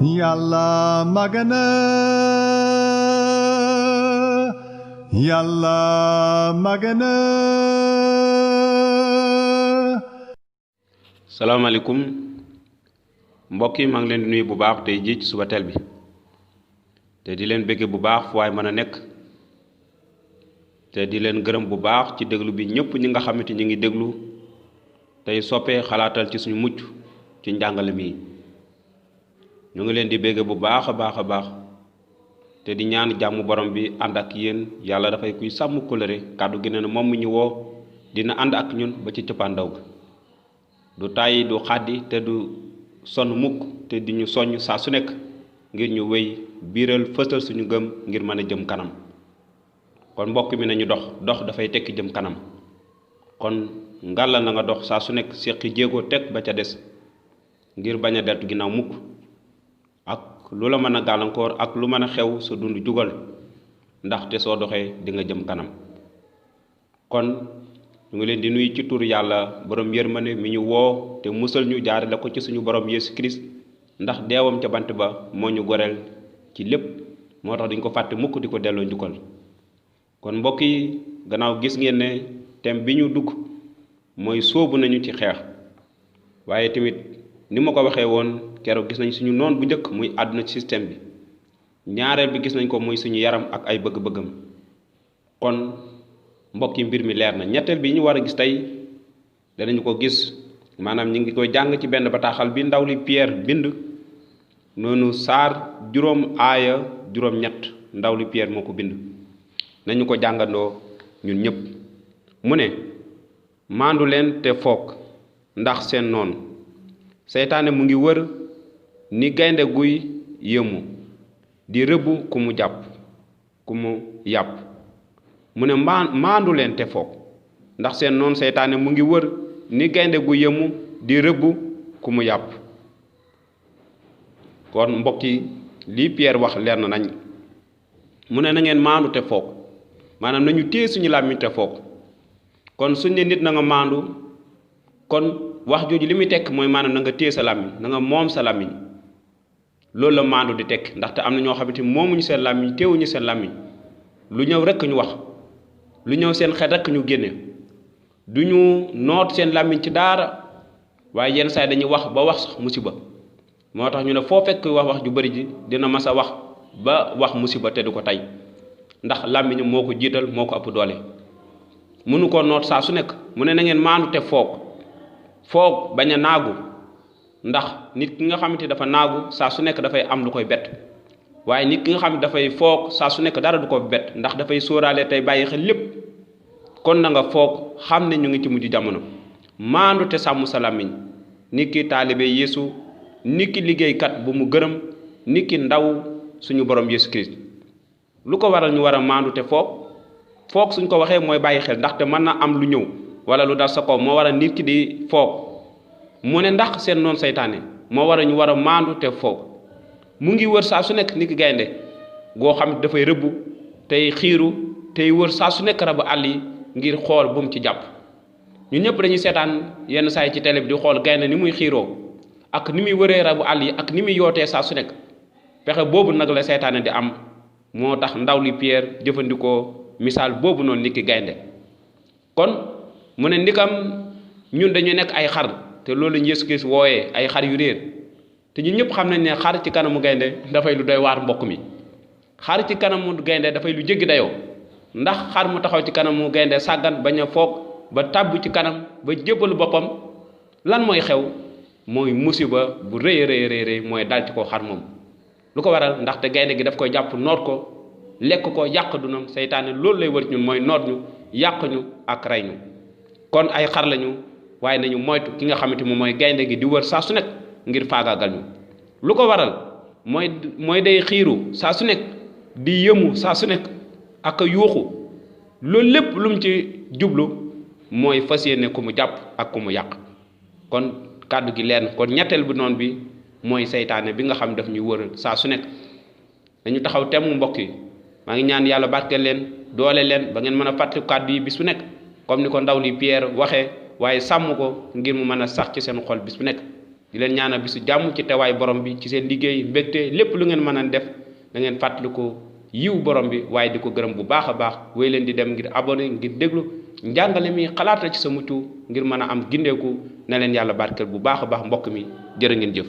Yàlla magana Yàlla magana. salaamaaleykum mbokk yi maa ngi leen di nuyu bu baax tey jii ci suba teel bi te di leen bëgge bu baax fu waay mën a nekk te di leen gërëm bu baax ci déglu bi ñëpp ñi nga xamante ñi ngi déglu tey soppee xalaatal ci suñu mucc ci njàngale mi ñu ngi leen di bëgge bu baax a baax te di ñaan jàmm borom bi ànd ak yéen yàlla dafay kuy sàmm kóllëre kàddu gi ne na moom mi ñu woo dina ànd ak ñun ba ci cëppaandaw ga du tàyyi du xàddi te du sonn mukk te di ñu soññ saa su nekk ngir ñu wéy biiral fësal suñu gëm ngir mën a jëm kanam kon mbokk mi nañu dox dafay tekki jëm kanam kon ngàlla na nga dox saa su nekk séqi jéego teg ba ca des ngir bañ a deltu ginnaaw mukk ak lu la mën a gàllankoor ak lu mën a xew sa dund jugal ndaxte soo doxee di nga jëm kanam kon ñu ngi leen di nuyu ci tur yàlla borom yërmande mi ñu woo te musal ñu jaarale ko ci suñu borom Yesu Christ ndax deewam ca bant ba moo ñu goreel ci lépp moo tax duñ ko fàtte mukk di ko delloo njukkal kon mbokk yi gannaaw gis ngeen ne thème bi ñu dugg mooy sóobu nañu ci xeex waaye tamit ni ma ko waxee woon keroog gis nañ suñu noon bu njëkk muy àdduna ci système bi ñaareel bi gis nañ ko muy suñu yaram ak ay bëgg-bëggam kon mbokk yi mbir mi leer na ñetteel bi ñu war a gis tey danañu ko gis maanaam ñu ngi koy jàng ci benn bataaxal bi ndaw li Pierre bind noonu saar juróom aaya juróom ñett ndaw li Pierre moo ko bind nañu ko jàngandoo ñun ñëpp mu ne maandu leen te foog ndax seen noonu seytaane mu ngi wër ni gaynde guy yëmu di rëbb ku mu jàpp ku mu yàpp mu ne maandu leen te foog ndax seen noonu seytaane mu ngi wër ni gaynde gu yëmu di rëbb ku mu yàpp kon mbokk yi lii Pierre wax leer na nañ mu ne na ngeen maandu te foog maanaam nañu téye suñu làmmiñ te foog kon suñ ne nit na nga maandu kon wax jooju li muy tekk mooy maanaam na nga téye sa làmmiñ na nga moom sa làmmiñ loolu la maandu di tekk ndaxte am na ñoo xamante moomuñu seen làmmiñ téewuñu seen làmmiñ lu ñëw rekk ñu wax lu ñëw seen xel rekk ñu génne du ñu noot seen làmmiñ ci daara waaye yenn saa yi dañuy wax ba wax sax musiba moo tax ñu ne foo fekk wax ju bari ji dina mas a wax ba wax musiba te du ko tey ndax làmmiñ moo ko jiital moo ko ëpp doole mënu ko noot saa su nekk mu ne na ngeen maandu te foog bañ a naagu ndax nit ki nga xamante dafa naagu saa su nekk dafay am lu koy bett waaye nit ki nga xam ne dafay foog saa su nekk dara du ko bett ndax dafay sóoraale tey bàyyi xel lépp kon na nga foog xam ne ñu ngi ci mujj jamono maandu te sàmm sa làmmiñ nit ki taalibe Yeesu nit ki liggéeykat bu mu gërëm nit ki ndaw suñu borom Yeesu Christ lu ko waral ñu war a maandu te foog suñ ko waxee mooy bàyyi xel ndaxte mën na am lu ñëw wala lu dal sa kaw moo war a nit ki di foog mu ne ndax seen noonu seytaane moo war a ñu war a maandu te foog mu ngi wër saa su nekk nit ki gaynde goo xam ne dafay rëbbu tey xiiru tey wër saa su nekk rabu àll yi ngir xool bu mu ci jàpp ñun ñëpp dañuy seetaan yenn saa yi ci télé bi di xool gaynde ni muy xiiroo ak ni muy wëree rabu àll yi ak ni muy yootee saa su nekk pexe boobu nag la seytaane di am moo tax ndaw li Pierre jëfandikoo misaal boobu noonu nit ki gaynde kon mu ne ndikam ñun dañu nekk ay xar te loolu lañu Yeesu Kirist wooyee ay xar yu réer te ñun ñëpp xam nañ ne xar ci kanamu gaynde dafay lu doy waar mbokk mi xar ci kanamu gaynde dafay lu jéggi dayoo ndax xar mu taxaw ci kanamu gaynde sàggan bañ a foog ba tàbbu ci kanam ba jébbalu boppam lan mooy xew mooy musiba bu rëy mooy dal ci ko xar moom lu ko waral ndaxte gaynde gi daf koy jàpp noot ko lekk ko yàq dunam seytaane loolu lay wër ñun mooy noot ñu yàq ñu ak rey ñu kon ay xar lañu waaye nañu moytu ki nga xamante moom mooy gaynde gi di wër saa su nekk ngir faagaagal ñu lu ko waral mooy day xiiru saa su nekk di yëmu saa su nekk ak yuuxu loolu lépp lu mu ci jublu mooy fas yéene ku mu jàpp ak ku mu yàq kon kàddu gi leer na kon ñetteel bi noonu bi mooy seytaane bi nga xam daf ñuy wër saa su nekk dañu taxaw temm mbokk yi maa ngi ñaan yàlla barkeel leen doole leen ba ngeen mën a fàttali kàddu yi bis bu nekk comme ni ko ndaw li Pierre waxee waaye sàmm ko ngir mu mën a sax ci seen xol bis bu nekk di leen ñaanal bisu jàmm ci teewaay borom bi ci seen liggéey mbégte lépp lu ngeen mën a def da ngeen fàttali ko yiw borom bi waaye di ko gërëm bu baax a baax wéy leen di dem ngir abonné ngir déglu njàngale mi xalaatal ci sa mucc ngir mën a am gindeeku na leen yàlla barkeel bu baax a baax mbokk mi jërë ngeen jëf